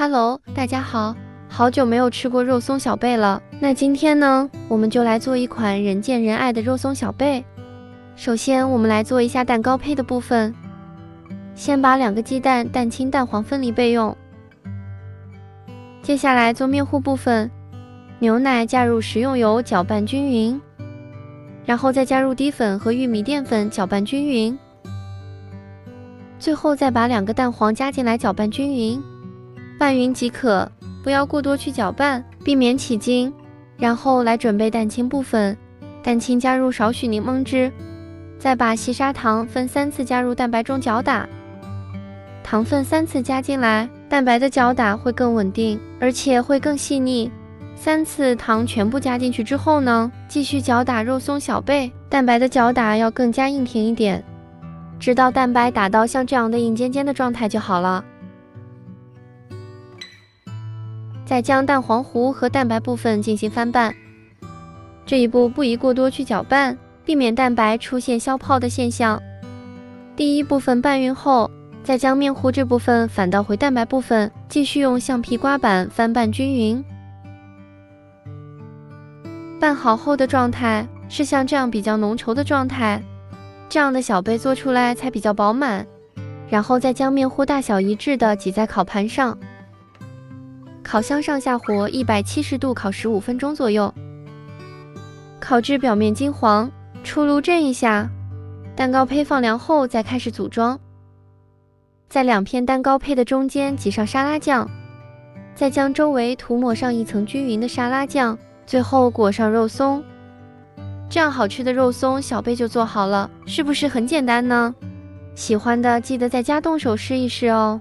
Hello，大家好，好久没有吃过肉松小贝了。那今天呢，我们就来做一款人见人爱的肉松小贝。首先，我们来做一下蛋糕胚的部分。先把2个鸡蛋蛋清蛋黄分离备用。接下来做面糊部分，牛奶加入食用油搅拌均匀，然后再加入低粉和玉米淀粉搅拌均匀。最后再把2个蛋黄加进来搅拌均匀，拌匀即可，不要过多去搅拌，避免起筋。然后来准备蛋清部分，蛋清加入少许柠檬汁，再把细砂糖分3次加入蛋白中搅打，糖分3次加进来，蛋白的搅打会更稳定，而且会更细腻。3次糖全部加进去之后呢，继续搅打肉松小贝，蛋白的搅打要更加硬挺一点，直到蛋白打到像这样的硬尖尖的状态就好了。再将蛋黄糊和蛋白部分进行翻拌，这一步不宜过多去搅拌，避免蛋白出现消泡的现象。第一部分拌匀后，再将面糊这部分反倒回蛋白部分，继续用橡皮刮板翻拌均匀。拌好后的状态是像这样比较浓稠的状态，这样的小贝做出来才比较饱满。然后再将面糊大小一致的挤在烤盘上，烤箱上下火170度烤15分钟左右，烤至表面金黄，出炉震一下。蛋糕胚放凉后再开始组装，在2片蛋糕胚的中间挤上沙拉酱，再将周围涂抹上一层均匀的沙拉酱，最后裹上肉松。这样好吃的肉松小贝就做好了，是不是很简单呢？喜欢的记得在家动手试一试哦。